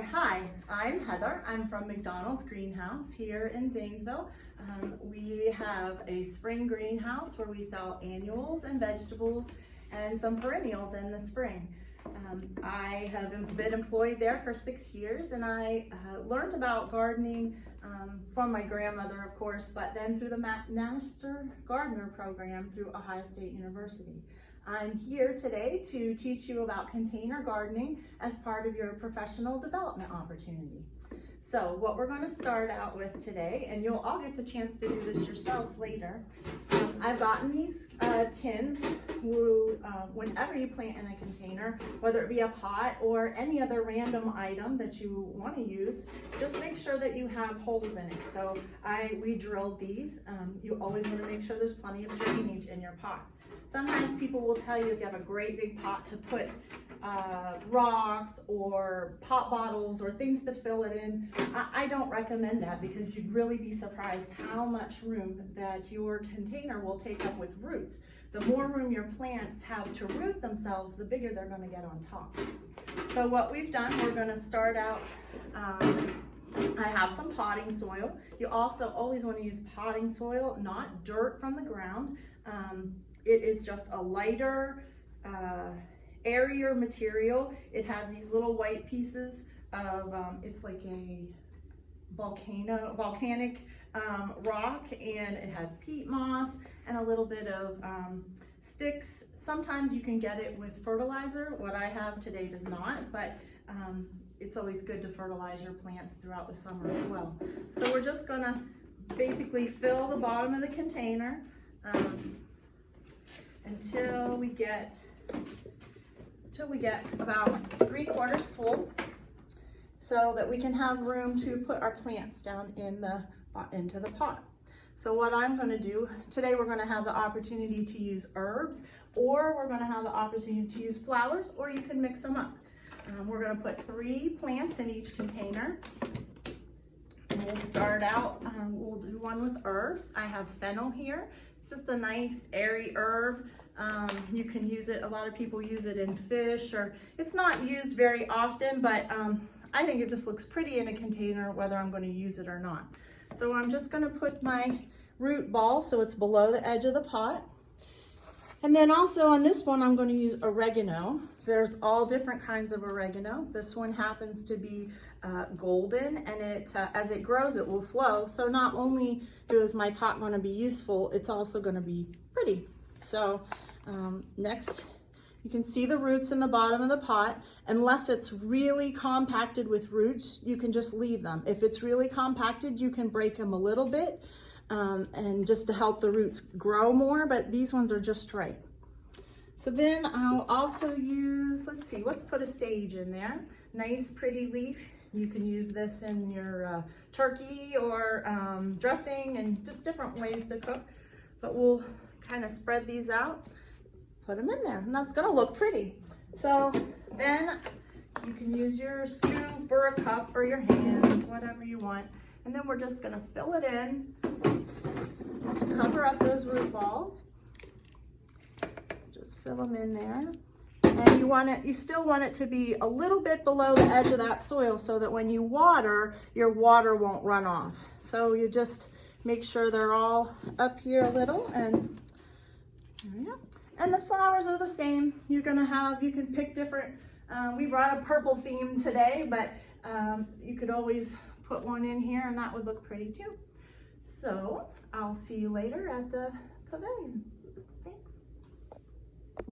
Hi, I'm Heather. I'm from McDonald's greenhouse here in Zanesville. We have a spring greenhouse where we sell annuals and vegetables and some perennials in the spring. I have been employed there for 6 years, and I learned about gardening from my grandmother, of course, but then through the Master Gardener program through Ohio State University. I'm here today to teach you about container gardening as part of your professional development opportunity. So what we're going to start out with today, and you'll all get the chance to do this yourselves later. I've gotten these tins. Whenever you plant in a container, whether it be a pot or any other random item that you want to use, just make sure that you have holes in it. So we drilled these. You always want to make sure there's plenty of drainage in your pot. Sometimes people will tell you if you have a great big pot to put rocks or pop bottles or things to fill it in. I don't recommend that because you'd really be surprised how much room that your container will take up with roots. The more room your plants have to root themselves, the bigger they're going to get on top. So what we've done, we're going to start out, I have some potting soil. You also always want to use potting soil, not dirt from the ground. It is just a lighter, airier material. It has these little white pieces of, it's like a volcanic rock, and it has peat moss and a little bit of sticks. Sometimes you can get it with fertilizer. What I have today does not, but it's always good to fertilize your plants throughout the summer as well. So we're just gonna basically fill the bottom of the container until we get about 3/4 full, so that we can have room to put our plants down into the pot. So what I'm going to do today, we're going to have the opportunity to use herbs, or we're going to have the opportunity to use flowers, or you can mix them up. We're going to put 3 plants in each container. And we'll start out, we'll do one with herbs. I have fennel here. It's just a nice airy herb. You can use it, a lot of people use it in fish, or it's not used very often, but I think it just looks pretty in a container whether I'm going to use it or not. So I'm just going to put my root ball so it's below the edge of the pot. And then also on this one, I'm going to use oregano. There's all different kinds of oregano. This one happens to be golden, and it as it grows, it will flow. So not only is my pot going to be useful, it's also going to be pretty. So next, you can see the roots in the bottom of the pot. Unless it's really compacted with roots, you can just leave them. If it's really compacted, you can break them a little bit. And just to help the roots grow more, but these ones are just right. So then I'll also use, let's put a sage in there. Nice pretty leaf. You can use this in your turkey or dressing, and just different ways to cook. But we'll kind of spread these out, put them in there, and that's gonna look pretty. So then you can use your scoop or a cup or your hands, whatever you want. And then we're just gonna fill it in to cover up those root balls. Just fill them in there. And you still want it to be a little bit below the edge of that soil so that when you water, your water won't run off. So you just make sure they're all up here a little, and there we go. And the flowers are the same. You can pick different, we brought a purple theme today, but you could always put one in here and that would look pretty too. So I'll see you later at the pavilion. Thanks.